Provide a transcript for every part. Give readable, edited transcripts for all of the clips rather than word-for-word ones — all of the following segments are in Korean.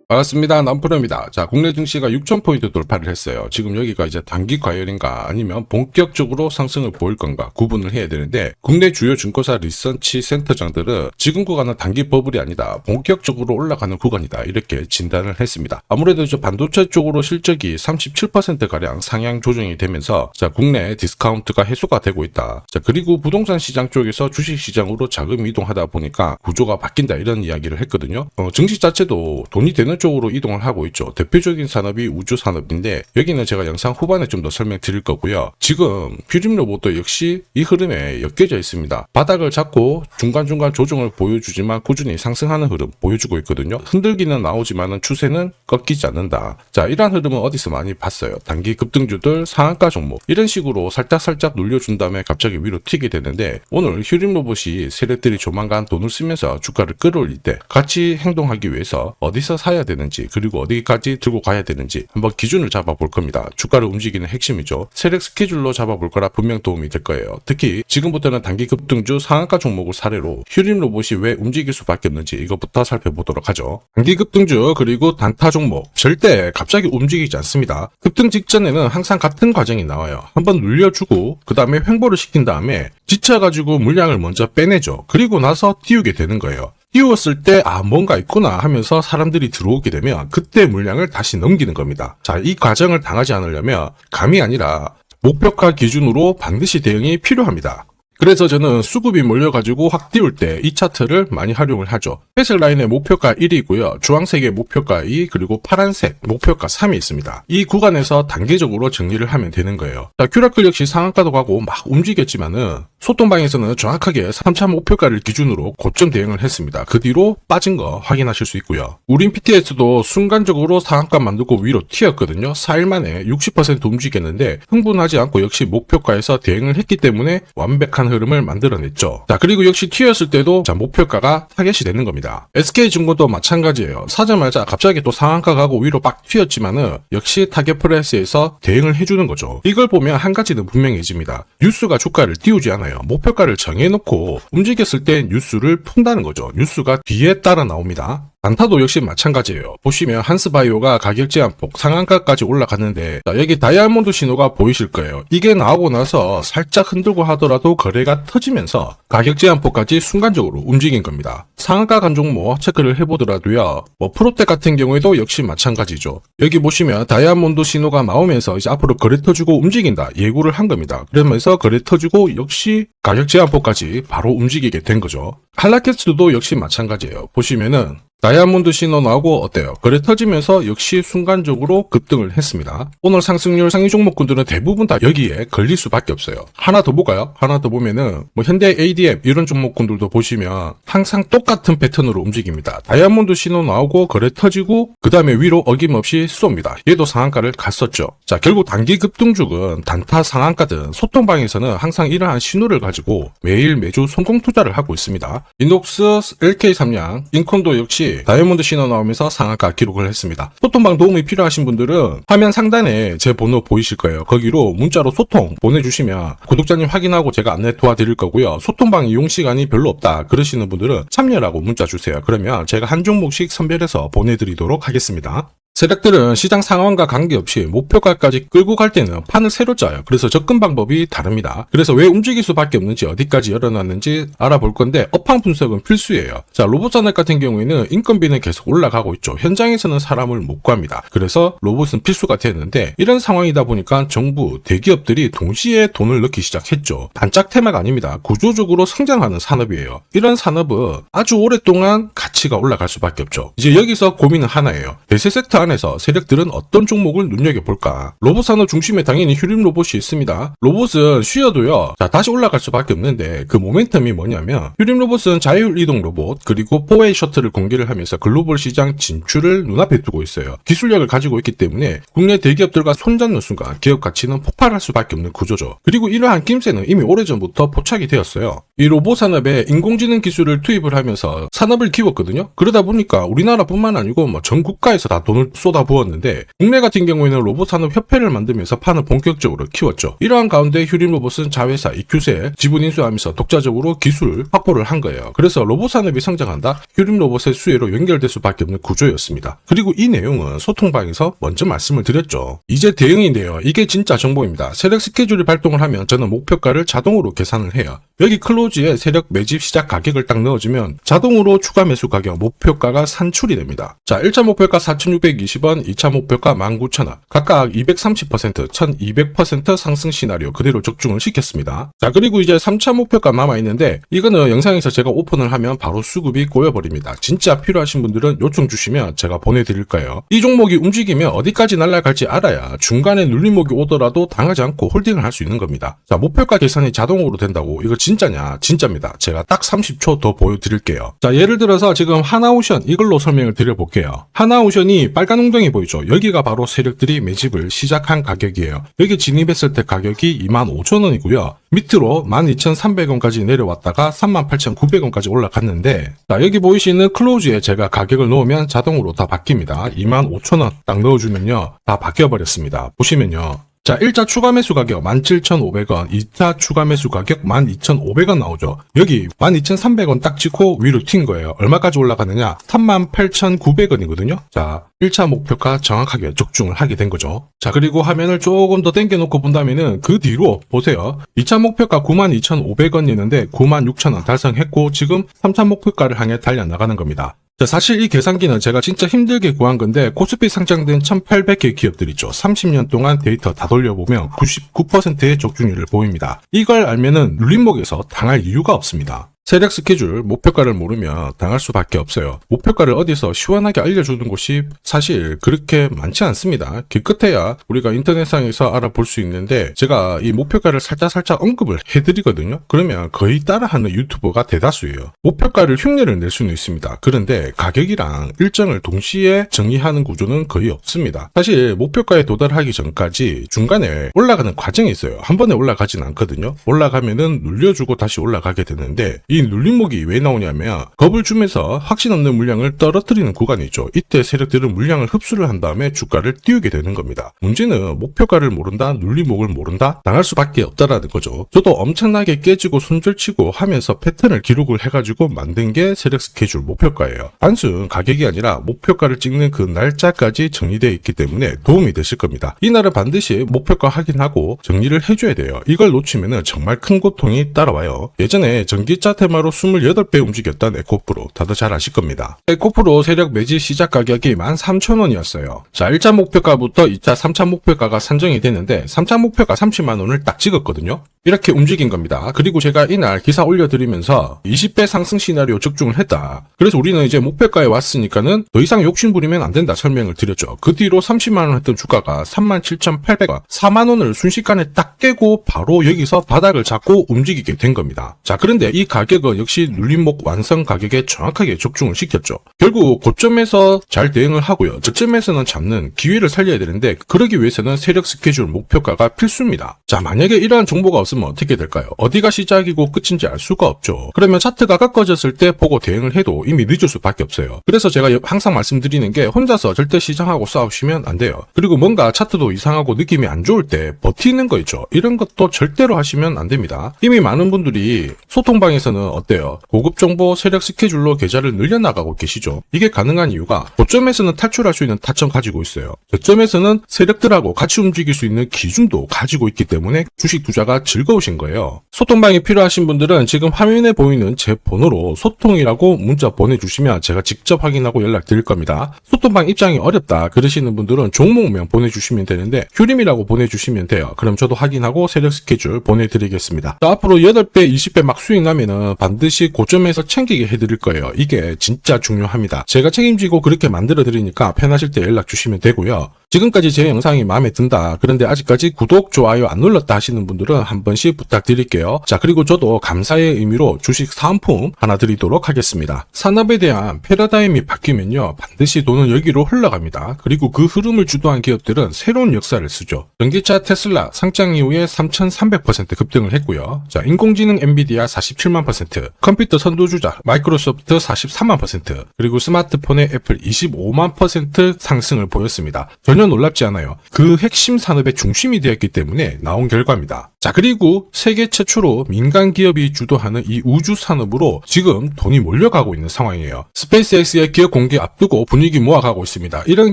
반갑습니다. 남프로입니다. 자, 국내 증시가 6,000포인트 돌파를 했어요. 지금 여기가 이제 단기 과열인가 아니면 본격적으로 상승을 보일 건가 구분을 해야 되는데, 국내 주요 증권사 리서치 센터장들은 지금 구간은 단기 버블이 아니다, 본격적으로 올라가는 구간이다, 이렇게 진단을 했습니다. 아무래도 이제 반도체 쪽으로 실적이 37%가량 상향 조정이 되면서 자, 국내 디스카운트가 해소가 되고 있다. 자, 그리고 부동산 시장 쪽에서 주식 시장으로 자금 이동하다 보니까 구조가 바뀐다, 이런 이야기를 했거든요. 증시 자체도 돈이 되는 쪽으로 이동을 하고 있죠. 대표적인 산업이 우주 산업인데, 여기는 제가 영상 후반에 좀 더 설명드릴 거고요. 지금 퓨림 로봇도 역시 이 흐름에 엮여져 있습니다. 바닥을 잡고 중간중간 조정을 보여주지만 꾸준히 상승하는 흐름 보여주고 있거든요. 흔들기는 나오지만 추세는 꺾이지 않는다. 자, 이러한 흐름은 어디서 많이 봤어요. 단기 급등주들, 상한가 종목, 이런 식으로 살짝살짝 눌려준 다음에 갑자기 위로 튀게 되는데, 오늘 휴림 로봇이 세력들이 조만간 돈을 쓰면서 주가를 끌어올릴 때 같이 행동하기 위해서 어디서 사야 되는지, 그리고 어디까지 들고 가야 되는지 한번 기준을 잡아볼 겁니다. 주가를 움직이는 핵심이죠. 세력 스케줄로 잡아볼 거라 분명 도움이 될 거예요. 특히 지금부터는 단기 급등주 상한가 종목을 사례로 휴림 로봇이 왜 움직일 수밖에 없는지 이것부터 살펴보도록 하죠. 단기 급등주 그리고 단타 종목 절대 갑자기 움직이지 않습니다. 급등 직전에는 항상 같은 과정이 나와요. 한번 눌려주고 그 다음에 횡보를 시킨 다음에 지쳐가지고 물량을 먼저 빼내죠. 그리고 나서 띄우게 되는 거예요. 띄웠을 때 뭔가 있구나 하면서 사람들이 들어오게 되면 그때 물량을 다시 넘기는 겁니다. 자, 이 과정을 당하지 않으려면 감이 아니라 목표가 기준으로 반드시 대응이 필요합니다. 그래서 저는 수급이 몰려가지고 확 띄울 때 이 차트를 많이 활용을 하죠. 회색 라인의 목표가 1이고요. 주황색의 목표가 2, 그리고 파란색 목표가 3이 있습니다. 이 구간에서 단계적으로 정리를 하면 되는 거예요. 자, 큐라클 역시 상한가도 가고 막 움직였지만은 소통방에서는 정확하게 3차 목표가를 기준으로 고점 대응을 했습니다. 그 뒤로 빠진 거 확인하실 수 있고요. 우린 PTS도 순간적으로 상한가 만들고 위로 튀었거든요. 4일 만에 60% 움직였는데 흥분하지 않고 역시 목표가에서 대응을 했기 때문에 완벽한 흐름을 만들어냈죠. 자, 그리고 역시 튀었을 때도 자, 목표가가 타겟이 되는 겁니다. SK증권도 마찬가지예요. 사자마자 갑자기 또 상한가 가고 위로 빡 튀었지만은 역시 타겟 프라이스에서 대응을 해주는 거죠. 이걸 보면 한 가지는 분명해집니다. 뉴스가 주가를 띄우지 않아요. 목표가를 정해놓고 움직였을 때 뉴스를 푼다는 거죠. 뉴스가 뒤에 따라 나옵니다. 단타도 역시 마찬가지예요. 보시면 한스바이오가 가격 제한폭 상한가까지 올라갔는데, 자, 여기 다이아몬드 신호가 보이실 거예요. 이게 나오고 나서 살짝 흔들고 하더라도 거래가 터지면서 가격 제한폭까지 순간적으로 움직인 겁니다. 상한가 간 종목 체크를 해보더라도요, 프로텍 같은 경우에도 역시 마찬가지죠. 여기 보시면 다이아몬드 신호가 나오면서 이제 앞으로 거래 터지고 움직인다 예고를 한 겁니다. 그러면서 거래 터지고 역시 가격 제한폭까지 바로 움직이게 된 거죠. 한라캐스트도 역시 마찬가지예요. 보시면은 다이아몬드 신호 나오고 어때요? 거래 터지면서 역시 순간적으로 급등을 했습니다. 오늘 상승률 상위 종목군들은 대부분 다 여기에 걸릴 수밖에 없어요. 하나 더 볼까요? 하나 더 보면은 현대 ADM 이런 종목군들도 보시면 항상 똑같은 패턴으로 움직입니다. 다이아몬드 신호 나오고 거래 터지고 그 다음에 위로 어김없이 쏩니다. 얘도 상한가를 갔었죠. 자, 결국 단기 급등주는 단타 상한가든 소통방에서는 항상 이러한 신호를 가지고 매일 매주 성공 투자를 하고 있습니다. 인녹스, LK삼양, 인콘도 역시 다이아몬드 신호 나오면서 상한가 기록을 했습니다. 소통방 도움이 필요하신 분들은 화면 상단에 제 번호 보이실 거예요. 거기로 문자로 소통 보내주시면 구독자님 확인하고 제가 안내 도와드릴 거고요. 소통방 이용 시간이 별로 없다 그러시는 분들은 참여라고 문자 주세요. 그러면 제가 한 종목씩 선별해서 보내드리도록 하겠습니다. 세력들은 시장 상황과 관계없이 목표가까지 끌고 갈 때는 판을 새로 짜요. 그래서 접근 방법이 다릅니다. 그래서 왜 움직일 수밖에 없는지, 어디까지 열어놨는지 알아볼 건데 업황 분석은 필수예요. 자, 로봇산업 같은 경우에는 인건비는 계속 올라가고 있죠. 현장에서는 사람을 못 구합니다. 그래서 로봇은 필수가 되는데, 이런 상황이다 보니까 정부, 대기업들이 동시에 돈을 넣기 시작했죠. 단짝 테마가 아닙니다. 구조적으로 성장하는 산업이에요. 이런 산업은 아주 오랫동안 가치가 올라갈 수밖에 없죠. 이제 여기서 고민은 하나예요. 대세 섹터 안에서 세력들은 어떤 종목을 눈여겨볼까? 로봇 산업 중심에 당연히 휴림 로봇이 있습니다. 로봇은 쉬어도요, 자, 다시 올라갈 수밖에 없는데 그 모멘텀이 뭐냐면, 휴림 로봇은 자율 이동 로봇 그리고 포웨이 셔틀을 공개를 하면서 글로벌 시장 진출을 눈앞에 두고 있어요. 기술력을 가지고 있기 때문에 국내 대기업들과 손잡는 순간 기업 가치는 폭발할 수밖에 없는 구조죠. 그리고 이러한 낌새는 이미 오래전부터 포착이 되었어요. 이 로봇 산업에 인공지능 기술을 투입을 하면서 산업을 키웠거든요. 그러다 보니까 우리나라뿐만 아니고 전 국가에서 다 돈을 쏟아부었는데 국내 같은 경우에는 로봇산업협회를 만들면서 판을 본격적으로 키웠죠. 이러한 가운데 휴림로봇은 자회사 EQ사에 지분 인수하면서 독자적으로 기술을 확보를 한 거예요. 그래서 로봇산업이 성장한다, 휴림로봇의 수혜로 연결될 수밖에 없는 구조였습니다. 그리고 이 내용은 소통방에서 먼저 말씀을 드렸죠. 이제 대응인데요. 이게 진짜 정보입니다. 세력 스케줄이 발동을 하면 저는 목표가를 자동으로 계산을 해요. 여기 클로즈에 세력 매집 시작 가격을 딱 넣어주면 자동으로 추가 매수 가격 목표가가 산출이 됩니다. 자, 1차 목표가 4,620원, 2차 목표가 19,000원. 각각 230%, 1,200% 상승 시나리오 그대로 적중을 시켰습니다. 자, 그리고 이제 3차 목표가 남아있는데 이거는 영상에서 제가 오픈을 하면 바로 수급이 꼬여버립니다. 진짜 필요하신 분들은 요청 주시면 제가 보내드릴 거예요. 이 종목이 움직이면 어디까지 날아갈지 알아야 중간에 눌림목이 오더라도 당하지 않고 홀딩을 할 수 있는 겁니다. 자, 목표가 계산이 자동으로 된다고 이거 진짜냐? 진짜입니다. 제가 딱 30초 더 보여드릴게요. 자, 예를 들어서 지금 하나오션 이걸로 설명을 드려볼게요. 하나오션이 빨간 웅덩이 보이죠? 여기가 바로 세력들이 매집을 시작한 가격이에요. 여기 진입했을 때 가격이 25,000원이고요. 밑으로 12,300원까지 내려왔다가 38,900원까지 올라갔는데, 자, 여기 보이시는 클로즈에 제가 가격을 넣으면 자동으로 다 바뀝니다. 25,000원 딱 넣어주면요, 다 바뀌어버렸습니다. 보시면요. 자, 1차 추가 매수 가격 17,500원, 2차 추가 매수 가격 12,500원 나오죠. 여기 12,300원 딱 찍고 위로 튄 거예요. 얼마까지 올라가느냐? 38,900원이거든요. 자, 1차 목표가 정확하게 적중을 하게 된 거죠. 자, 그리고 화면을 조금 더 당겨놓고 본다면은 그 뒤로 보세요. 2차 목표가 92,500원이었는데 96,000원 달성했고 지금 3차 목표가를 향해 달려나가는 겁니다. 자, 사실 이 계산기는 제가 진짜 힘들게 구한 건데 코스피 상장된 1800개 기업들 있죠. 30년 동안 데이터 다 돌려보면 99%의 적중률을 보입니다. 이걸 알면은 눌림목에서 당할 이유가 없습니다. 세력 스케줄, 목표가를 모르면 당할 수밖에 없어요. 목표가를 어디서 시원하게 알려주는 곳이 사실 그렇게 많지 않습니다. 기껏해야 우리가 인터넷상에서 알아볼 수 있는데 제가 이 목표가를 살짝 언급을 해드리거든요. 그러면 거의 따라하는 유튜버가 대다수예요. 목표가를 흉내를 낼 수는 있습니다. 그런데 가격이랑 일정을 동시에 정의하는 구조는 거의 없습니다. 사실 목표가에 도달하기 전까지 중간에 올라가는 과정이 있어요. 한 번에 올라가진 않거든요. 올라가면은 눌려주고 다시 올라가게 되는데 이 눌림목이 왜 나오냐면 겁을 주면서 확신 없는 물량을 떨어뜨리는 구간이 있죠. 이때 세력들은 물량을 흡수를 한 다음에 주가를 띄우게 되는 겁니다. 문제는 목표가를 모른다, 눌림목을 모른다, 당할 수밖에 없다라는 거죠. 저도 엄청나게 깨지고 손절치고 하면서 패턴을 기록을 해가지고 만든 게 세력 스케줄 목표가예요. 단순 가격이 아니라 목표가를 찍는 그 날짜까지 정리되어 있기 때문에 도움이 되실 겁니다. 이날은 반드시 목표가 확인하고 정리를 해줘야 돼요. 이걸 놓치면 정말 큰 고통이 따라와요. 예전에 전기차 테마로 28배 움직였던 에코프로 다들 잘 아실 겁니다. 에코프로 세력 매집 시작 가격이 13,000원이었어요. 자, 1차 목표가부터 2차, 3차 목표가가 산정이 됐는데 3차 목표가 30만원을 딱 찍었거든요. 이렇게 움직인 겁니다. 그리고 제가 이날 기사 올려드리면서 20배 상승 시나리오 적중을 했다. 그래서 우리는 이제 목표가에 왔으니까는 더 이상 욕심 부리면 안 된다 설명을 드렸죠. 그 뒤로 30만원 했던 주가가 37,800원, 4만원을 순식간에 딱 깨고 바로 여기서 바닥을 잡고 움직이게 된 겁니다. 자, 그런데 이 가격은 역시 눌림목 완성 가격에 정확하게 적중을 시켰죠. 결국 고점에서 잘 대응을 하고요. 저점에서는 잡는 기회를 살려야 되는데 그러기 위해서는 세력 스케줄 목표가가 필수입니다. 자, 만약에 이러한 정보가 없으면 어떻게 될까요? 어디가 시작이고 끝인지 알 수가 없죠. 그러면 차트가 꺾어졌을 때 보고 대응을 해도 이미 늦을 수밖에 없어요. 그래서 제가 항상 말씀드리는 게 혼자서 절대 시장하고 싸우시면 안 돼요. 그리고 뭔가 차트도 이상하고 느낌이 안 좋을 때 버티는 거 있죠. 이런 것도 절대로 하시면 안 됩니다. 이미 많은 분들이 소통방에서는 어때요? 고급 정보 세력 스케줄로 계좌를 늘려나가고 계시죠. 이게 가능한 이유가 고점에서는 탈출할 수 있는 타점 가지고 있어요. 저점에서는 세력들하고 같이 움직일 수 있는 기준도 가지고 있기 때문에 주식 투자가 즐거우신 거예요. 소통방이 필요하신 분들은 지금 화면에 보이는 제 번호로 소통이라고 문자 보내주시면 제가 직접 확인하고 연락드릴 겁니다. 소통방 입장이 어렵다 그러시는 분들은 종목명 보내주시면 되는데 휴림이라고 보내주시면 돼요. 그럼 저도 확인하고 세력 스케줄 보내드리겠습니다. 자, 앞으로 8배, 20배 막 수익 나면은 반드시 고점에서 챙기게 해드릴 거예요. 이게 진짜 중요합니다. 제가 책임지고 그렇게 만들어 드리니까 편하실 때 연락 주시면 되고요. 지금까지 제 영상이 마음에 든다. 그런데 아직까지 구독, 좋아요 안 눌렀다 하시는 분들은 한번 번씩 부탁드릴게요. 자, 그리고 저도 감사의 의미로 주식 사은품 하나 드리도록 하겠습니다. 산업에 대한 패러다임이 바뀌면요, 반드시 돈은 여기로 흘러갑니다. 그리고 그 흐름을 주도한 기업들은 새로운 역사를 쓰죠. 전기차 테슬라 상장 이후에 3,300% 급등을 했고요. 자, 인공지능 엔비디아 47만 %, 컴퓨터 선두주자 마이크로소프트 43만 %, 그리고 스마트폰의 애플 25만 % 상승을 보였습니다. 전혀 놀랍지 않아요. 그 핵심 산업의 중심이 되었기 때문에 나온 결과입니다. 자, 그리고 세계 최초로 민간 기업이 주도하는 이 우주 산업으로 지금 돈이 몰려가고 있는 상황이에요. 스페이스X의 기업 공개 앞두고 분위기 모아가고 있습니다. 이런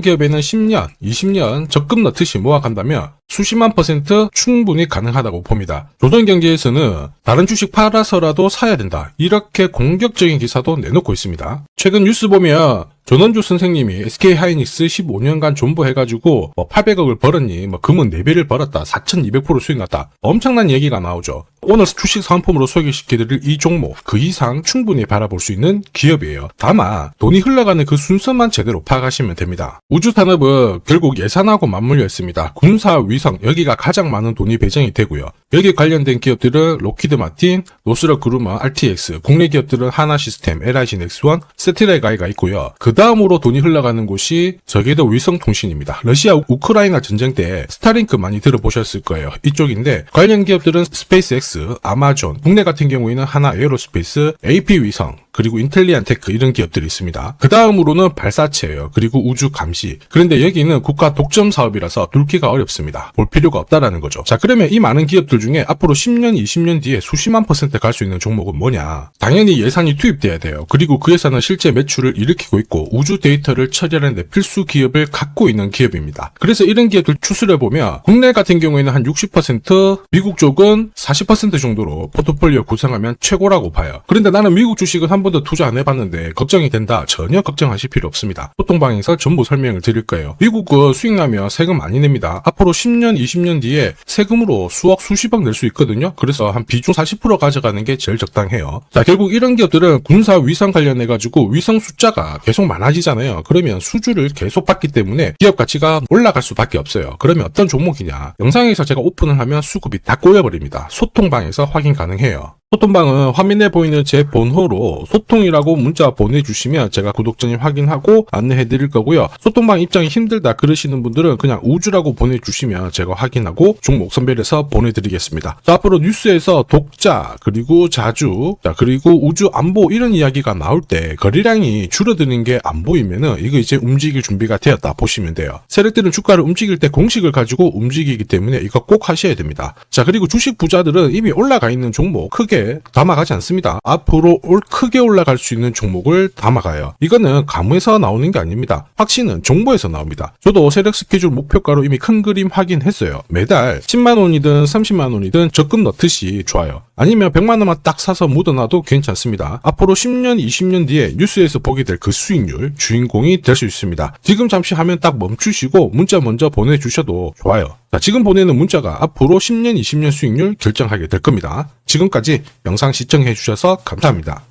기업에는 10년, 20년 적금 넣듯이 모아간다면 수십만 % 충분히 가능하다고 봅니다. 조선경제에서는 다른 주식 팔아서라도 사야 된다, 이렇게 공격적인 기사도 내놓고 있습니다. 최근 뉴스 보면 전원주 선생님이 SK하이닉스 15년간 존버해가지고 800억을 벌었니, 금은 4배를 벌었다, 4200% 수익 났다, 엄청난 얘기가 나오죠. 오늘 주식 상품으로 소개시켜드릴 이 종목, 그 이상 충분히 바라볼 수 있는 기업이에요. 다만 돈이 흘러가는 그 순서만 제대로 파악하시면 됩니다. 우주산업은 결국 예산하고 맞물려 있습니다. 군사, 위성, 여기가 가장 많은 돈이 배정이 되고요. 여기 관련된 기업들은 로키드 마틴, 노스럽 그루먼, RTX, 국내 기업들은 하나시스템, LIG 넥스원, 세트레가이가 있고요. 그 다음으로 돈이 흘러가는 곳이 저궤도 위성통신입니다. 러시아 우크라이나 전쟁 때 스타링크 많이 들어보셨을 거예요. 이쪽인데 관련 기업들은 스페이스X, 아마존, 국내 같은 경우에는 하나 에어로스페이스, AP위성, 그리고 인텔리안테크, 이런 기업들이 있습니다. 그 다음으로는 발사체예요. 그리고 우주 감시. 그런데 여기는 국가 독점 사업이라서 뚫기가 어렵습니다. 볼 필요가 없다라는 거죠. 자, 그러면 이 많은 기업들 중에 앞으로 10년, 20년 뒤에 수십만 % 갈 수 있는 종목은 뭐냐? 당연히 예산이 투입돼야 돼요. 그리고 그 예산은 실제 매출을 일으키고 있고 우주 데이터를 처리하는 데 필수 기업을 갖고 있는 기업입니다. 그래서 이런 기업들 추스를 보면 국내 같은 경우에는 한 60%, 미국 쪽은 40% 정도로 포트폴리오 구성하면 최고라고 봐요. 그런데 나는 미국 주식은 한 번도 투자 안 해봤는데 걱정이 된다. 전혀 걱정하실 필요 없습니다. 소통방에서 전부 설명을 드릴 거예요. 미국은 수익 나면 세금 많이 냅니다. 앞으로 10년, 20년 뒤에 세금으로 수억, 수십억 낼 수 있거든요. 그래서 한 비중 40% 가져가는 게 제일 적당해요. 자, 결국 이런 기업들은 군사 위성 관련해가지고 위성 숫자가 계속 많아지잖아요. 그러면 수주를 계속 받기 때문에 기업 가치가 올라갈 수밖에 없어요. 그러면 어떤 종목이냐? 영상에서 제가 오픈을 하면 수급이 다 꼬여버립니다. 소통방에서 확인 가능해요. 소통방은 화면에 보이는 제 번호로 소통이라고 문자 보내주시면 제가 구독자님 확인하고 안내해 드릴 거고요. 소통방 입장이 힘들다 그러시는 분들은 그냥 우주라고 보내주시면 제가 확인하고 종목 선별해서 보내드리겠습니다. 자, 앞으로 뉴스에서 독자, 그리고 자주, 자, 그리고 우주 안보, 이런 이야기가 나올 때 거래량이 줄어드는 게 안 보이면은 이거 이제 움직일 준비가 되었다 보시면 돼요. 세력들은 주가를 움직일 때 공식을 가지고 움직이기 때문에 이거 꼭 하셔야 됩니다. 자, 그리고 주식 부자들은 이미 올라가 있는 종목 크게 담아가지 않습니다. 앞으로 크게 올라갈 수 있는 종목을 담아가요. 이거는 가무에서 나오는 게 아닙니다. 확신은 정보에서 나옵니다. 저도 세력 스케줄 목표가로 이미 큰 그림 확인했어요. 매달 10만 원이든 30만 원이든 적금 넣듯이 좋아요. 아니면 100만 원만 딱 사서 묻어놔도 괜찮습니다. 앞으로 10년, 20년 뒤에 뉴스에서 보게 될 그 수익률 주인공이 될 수 있습니다. 지금 잠시 화면 딱 멈추시고 문자 먼저 보내주셔도 좋아요. 자, 지금 보내는 문자가 앞으로 10년, 20년 수익률 결정하게 될 겁니다. 지금까지 영상 시청해 주셔서 감사합니다.